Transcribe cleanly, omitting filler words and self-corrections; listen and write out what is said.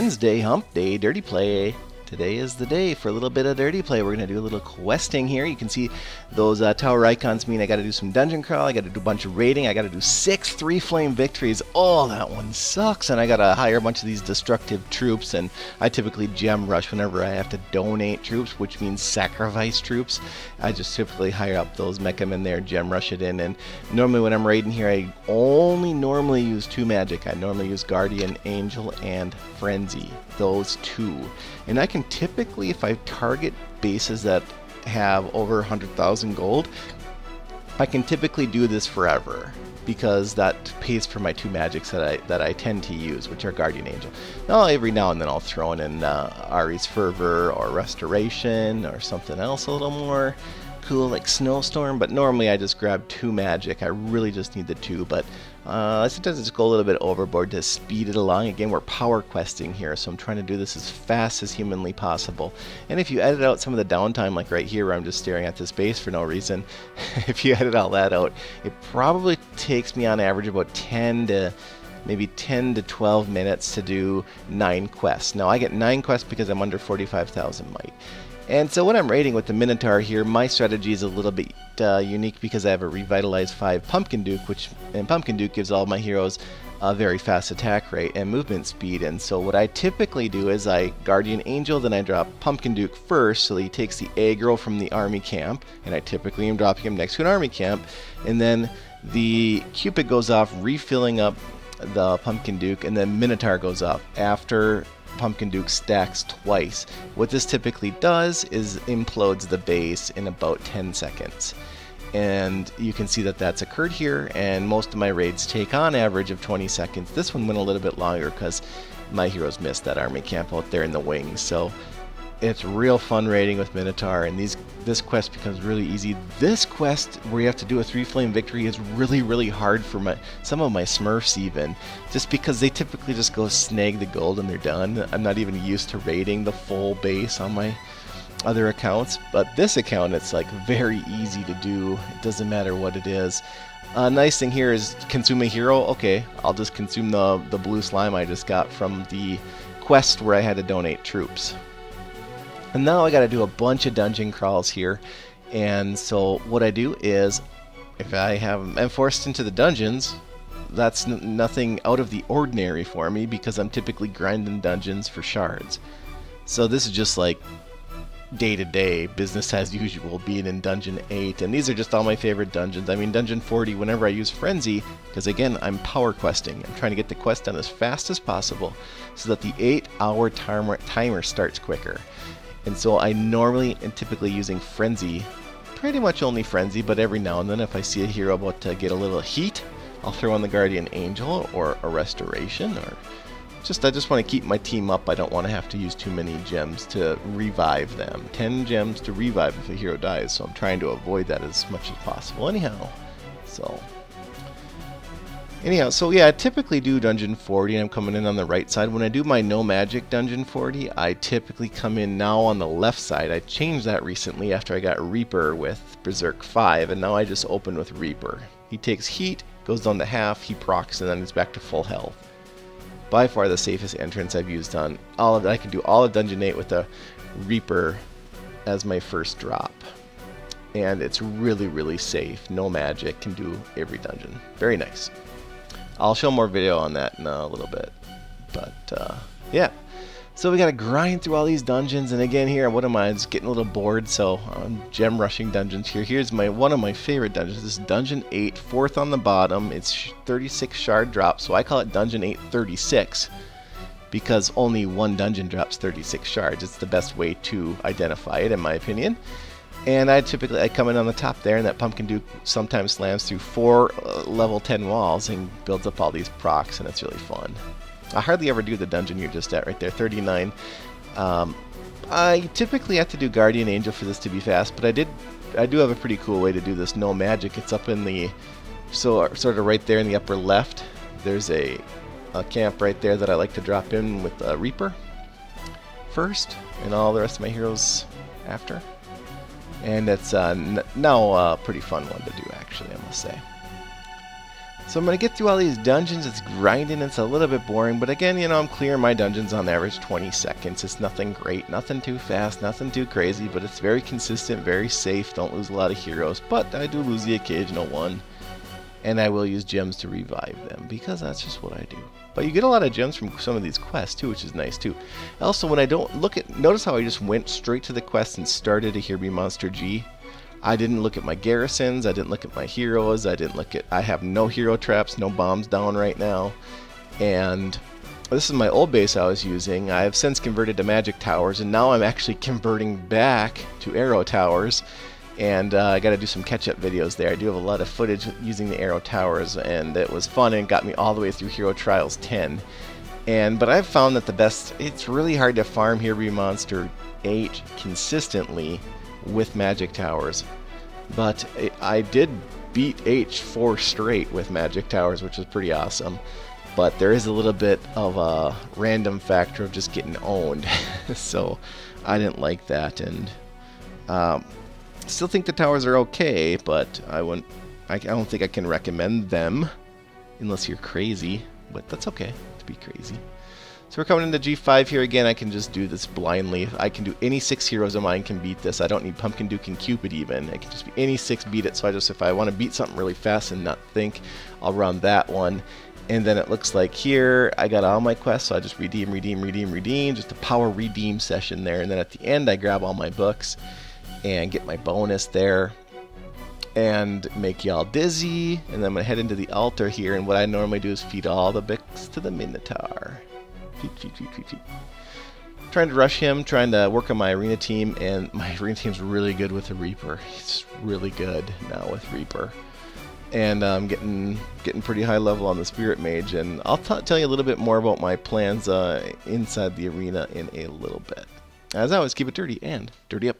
Wednesday, hump day, dirty play. Today is the day for a little bit of dirty play. We're going to do a little questing here. You can see those tower icons mean I got to do some dungeon crawl. I got to do a bunch of raiding. I got to do 6 3-flame victories. Oh, that one sucks. And I got to hire a bunch of these destructive troops. And I typically gem rush whenever I have to donate troops, which means sacrifice troops. I just typically hire up those mecha men there, gem rush it in. And normally when I'm raiding here, I only normally use 2 magic. I normally use Guardian Angel and Frenzy. Those 2. And I can typically, if I target bases that have over 100,000 gold, I can typically do this forever because that pays for my 2 magics that I tend to use, which are Guardian Angel. Now every now and then I'll throw in Ari's Fervor or Restoration or something else a little more cool like Snowstorm, but normally I just grab 2 magic. I really just need the 2, but sometimes I just go a little bit overboard to speed it along. Again, we're power questing here, so I'm trying to do this as fast as humanly possible. And if you edit out some of the downtime, like right here where I'm just staring at this base for no reason, if you edit all that out, it probably takes me on average about 10 to 12 minutes to do 9 quests. Now I get 9 quests because I'm under 45,000 might. And so when I'm raiding with the Minotaur here, my strategy is a little bit unique because I have a revitalized 5 Pumpkin Duke, and Pumpkin Duke gives all my heroes a very fast attack rate and movement speed. And so what I typically do is I Guardian Angel, then I drop Pumpkin Duke first, so he takes the aggro from the army camp, and I typically am dropping him next to an army camp, and then the Cupid goes off, refilling up the Pumpkin Duke, and then Minotaur goes up after Pumpkin Duke stacks twice. What this typically does is implodes the base in about 10 seconds. And you can see that that's occurred here, and most of my raids take on average of 20 seconds. This one went a little bit longer because my heroes missed that army camp out there in the wings. So it's real fun raiding with Minotaur, and this quest becomes really easy. This quest where you have to do a 3-flame victory is really hard for some of my Smurfs even, just because they typically just go snag the gold and they're done. I'm not even used to raiding the full base on my other accounts, but this account it's like very easy to do. It doesn't matter what it is. Nice thing here is consume a hero. Okay, I'll just consume the blue slime I just got from the quest where I had to donate troops. And now I got to do a bunch of dungeon crawls here, and so what I do is if I'm forced into the dungeons, that's nothing out of the ordinary for me because I'm typically grinding dungeons for shards. So this is just like day-to-day business as usual, being in Dungeon 8, and these are just all my favorite dungeons. I mean, Dungeon 40 whenever I use Frenzy, because again I'm power questing. I'm trying to get the quest done as fast as possible so that the 8-hour timer starts quicker. And so I normally and typically using Frenzy, pretty much only Frenzy, but every now and then if I see a hero about to get a little heat, I'll throw on the Guardian Angel or a Restoration, or I just want to keep my team up. I don't want to have to use too many gems to revive them. 10 gems to revive if a hero dies, so I'm trying to avoid that as much as possible anyhow. So yeah, I typically do Dungeon 40, and I'm coming in on the right side. When I do my no magic Dungeon 40, I typically come in now on the left side. I changed that recently after I got Reaper with Berserk 5, and now I just open with Reaper. He takes heat, goes down to half, he procs, and then he's back to full health. By far the safest entrance I've used on all of that. I can do all of Dungeon 8 with a Reaper as my first drop. And it's really safe. No magic, can do every dungeon. Very nice. I'll show more video on that in a little bit, but yeah. So we gotta grind through all these dungeons, and again here, what am I? Just getting a little bored, so I'm gem rushing dungeons here. Here's one of my favorite dungeons. This is Dungeon 8, 4th on the bottom. It's 36 shard drops, so I call it Dungeon 8 36 because only one dungeon drops 36 shards. It's the best way to identify it, in my opinion. And I come in on the top there, and that Pumpkin Duke sometimes slams through 4 level 10 walls and builds up all these procs, and it's really fun. I hardly ever do the dungeon you're just at right there, 39. I typically have to do Guardian Angel for this to be fast, but I do have a pretty cool way to do this. No magic. It's up in the sort of right there in the upper left. There's a camp right there that I like to drop in with Reaper first, and all the rest of my heroes after. And it's now a pretty fun one to do, actually, I must say. So I'm going to get through all these dungeons. It's grinding. It's a little bit boring. But again, you know, I'm clearing my dungeons on average 20 seconds. It's nothing great. Nothing too fast. Nothing too crazy. But it's very consistent. Very safe. Don't lose a lot of heroes. But I do lose the occasional one. And I will use gems to revive them. Because that's just what I do. But you get a lot of gems from some of these quests too, which is nice too. Also, when I don't look at... Notice how I just went straight to the quest and started a Here Be Monster G. I didn't look at my garrisons, I didn't look at my heroes, I have no hero traps, no bombs down right now. And this is my old base I was using. I have since converted to magic towers, and now I'm actually converting back to arrow towers. And I got to do some catch-up videos there. I do have a lot of footage using the arrow towers, and it was fun and got me all the way through Hero Trials 10. But I've found that it's really hard to farm Here Be Monster 8 consistently with magic towers. But I did beat H4 straight with magic towers, which is pretty awesome. But there is a little bit of a random factor of just getting owned. So I didn't like that, and still think the towers are okay, but I don't think I can recommend them unless you're crazy. But that's okay to be crazy. So we're coming into G5 here again. I can just do this blindly. I can do any 6 heroes of mine can beat this. I don't need Pumpkin Duke and Cupid even. It can just be any 6 beat it. So if I want to beat something really fast and not think, I'll run that one. And then it looks like here I got all my quests, so I just redeem, just a power redeem session there. And then at the end I grab all my books and get my bonus there and make y'all dizzy. And then I'm going to head into the altar here, and what I normally do is feed all the books to the Minotaur. Feed. Trying to rush him, trying to work on my arena team, and my arena team's really good with the Reaper. It's really good now with Reaper. And I'm getting pretty high level on the Spirit Mage, and I'll tell you a little bit more about my plans inside the arena in a little bit. As always, keep it dirty and dirty up.